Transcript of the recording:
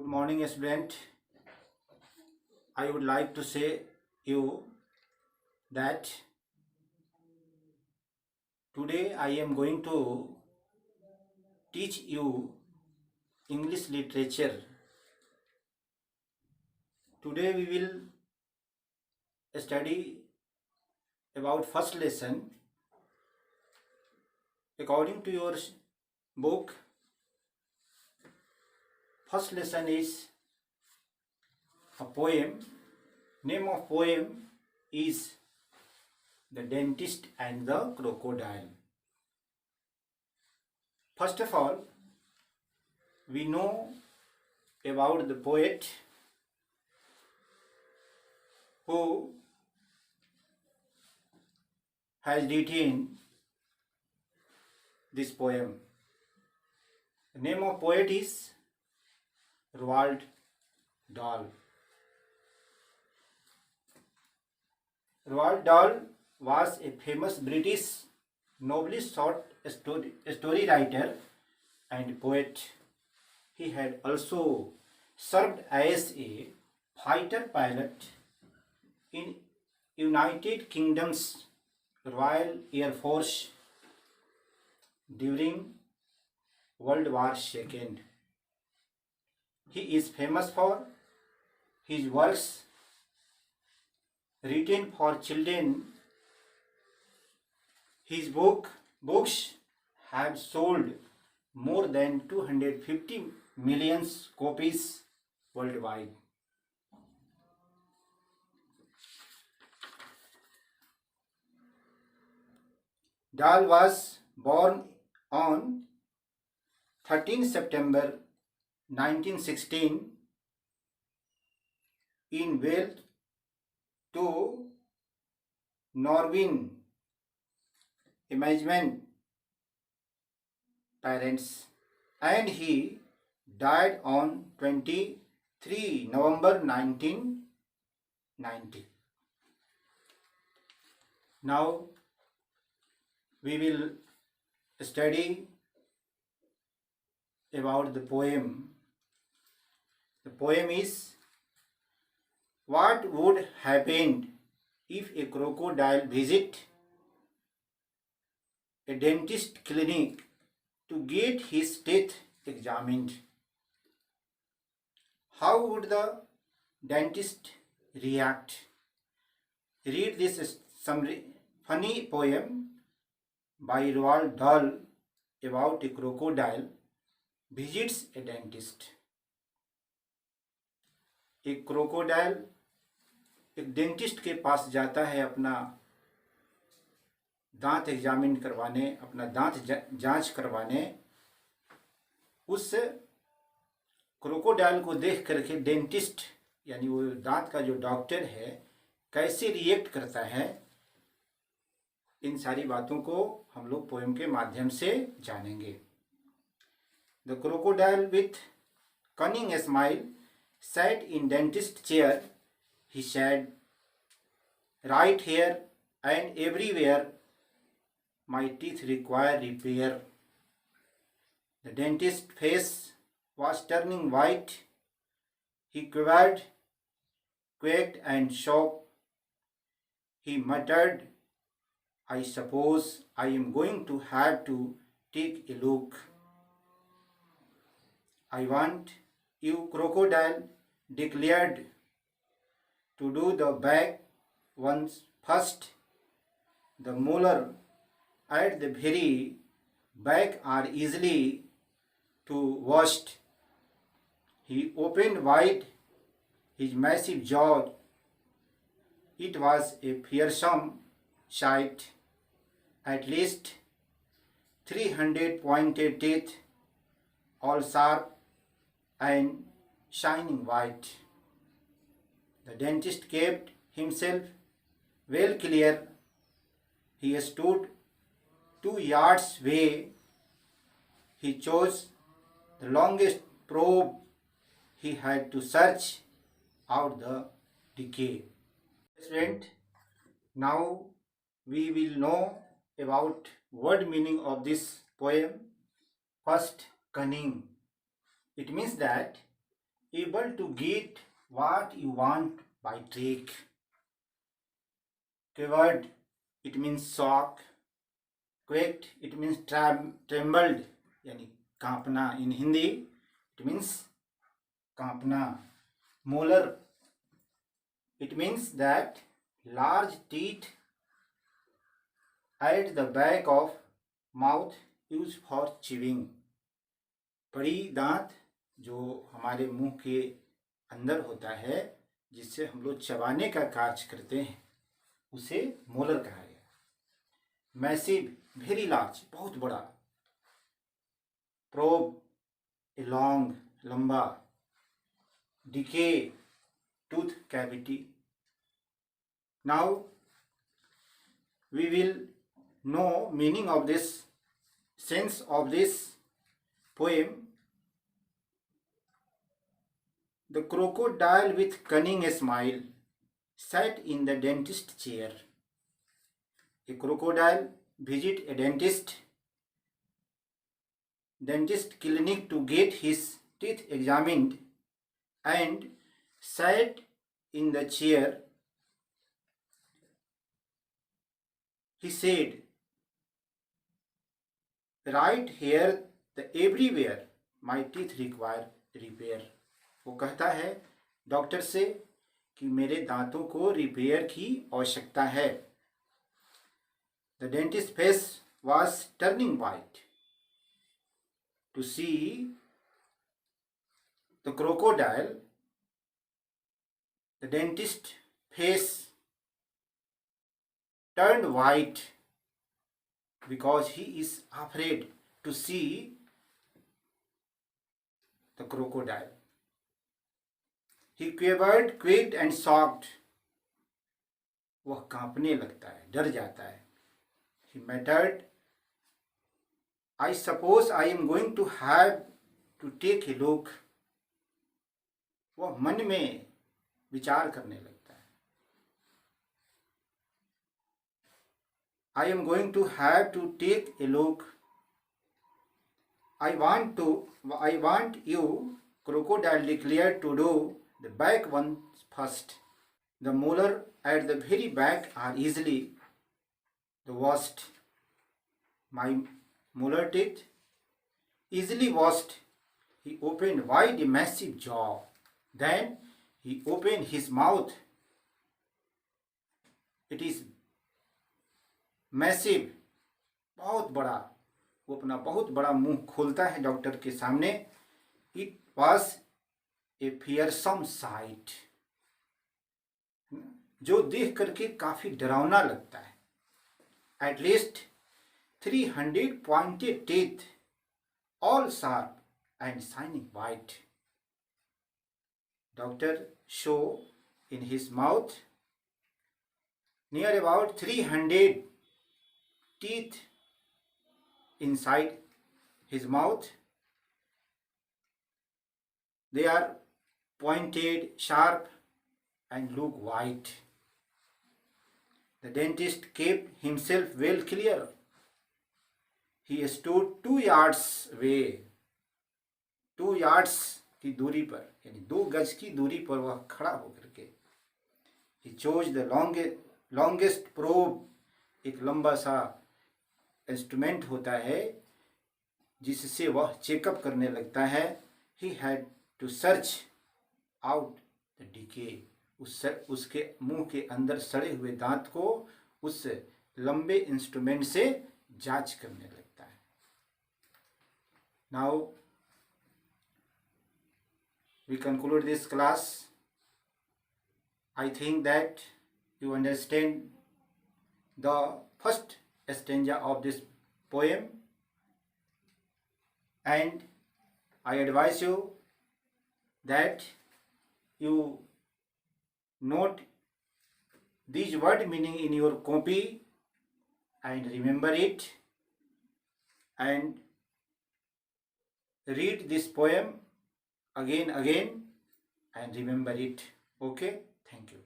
Good morning, student. I would like to say you that today I am going to teach you English literature. Today we will study about first lesson. According to your book, first lesson is a poem. Name of poem is The Dentist and the Crocodile. First of all, we know about the poet who has written this poem. The name of poet is Roald Dahl. Roald Dahl was a famous British novelist, story writer and poet. He had also served as a fighter pilot in United Kingdom's Royal Air Force during World War II. He is famous for his works written for children. His books have sold more than 250 million copies worldwide. Dahl was born on 13 September 1916 in Wales to Norwegian immigrant parents, and he died on 23 November 1990. Now we will study about the poem. The poem is, what would happen if a crocodile visit a dentist clinic to get his teeth examined? How would the dentist react? Read this summary funny poem by Roald Dahl about a crocodile visits a dentist. एक crocodile एक dentist के पास जाता है अपना दांत examine करवाने, अपना दांत जांच करवाने। उस क्रोकोडाइल को देख करके डेंटिस्ट यानी वो दांत का जो डॉक्टर है कैसे रिएक्ट करता है, इन सारी बातों को हम लोग पोएम के माध्यम से जानेंगे। The crocodile with cunning smile sat in dentist chair. He said, right here and everywhere my teeth require repair. The dentist's face was turning white. He quaked and shocked. He muttered, I suppose I am going to have to take a look. I want you, crocodile declared, to do the back ones first. The molar at the very back are easily to washed. He opened wide his massive jaw. It was a fearsome sight. At least 300 pointed teeth, all sharp and shining white. The dentist kept himself well clear. He stood 2 yards away. He chose the longest probe. He had to search out the decay. Student, now we will know about word meaning of this poem. First, cunning. It means that able to get what you want by trick. Quivered, it means shock. Quaked, it means trembled, यानी कांपना. In Hindi, it means कांपना. Molar, it means that large teeth at the back of mouth used for chewing. बड़ी दांत जो हमारे मुंह के अंदर होता है, जिससे हम लोग चबाने का कार्य करते हैं, उसे मोलर कहा गया. मैसिव, वेरी लार्ज, बहुत बड़ा. प्रोब, ए लॉन्ग, लंबा. Decay, tooth cavity. Now we will know meaning of this, sense of this poem. The crocodile with cunning smile sat in the dentist chair. A crocodile visit a dentist clinic to get his teeth examined and sat in the chair. He said, right here, the everywhere, my teeth require repair. वो कहता है doctor से कि मेरे दांतों को repair की आवश्यकता है. The dentist's face was turning white to see the crocodile. The dentist's face turned white because he is afraid to see the crocodile. He quivered, quaked and shocked. वह कांपने लगता है, डर जाता है. He muttered, I suppose I am going to have to take a look. वह मन में विचार करने लगता है. I am going to have to take a look. I want you, crocodile declared, to do the back ones first. The molar at the very back are easily the worst. My molar teeth easily washed. He opened wide a massive jaw. Then he opened his mouth. It is massive, बहुत बड़ा. वो अपना बहुत बड़ा मुंह खोलता है doctor के सामने. It was a fearsome sight, जो देख करके काफी डरावना लगता है. At least 300 pointed teeth, all sharp and shining white. Doctor show in his mouth near about 300 teeth inside his mouth. They are pointed, sharp and look white. The dentist kept himself well clear. He stood 2 yards away. 2 yards की दूरी पर, यानी 2 गज की दूरी पर वह खड़ा होकर के. He chose the longest probe. एक लंबा सा इंस्ट्रूमेंट होता है जिससे वह चेकअप करने लगता है. He had to search out the decay. उसके मुंह के अंदर सड़े हुए दांत को उस लंबे इंस्ट्रूमेंट से जांच करने लगता है. Now we conclude this class. I think that you understand the first stanza of this poem, and I advise you that you note these word meaning in your copy and remember it, and read this poem again and remember it. Okay, thank you.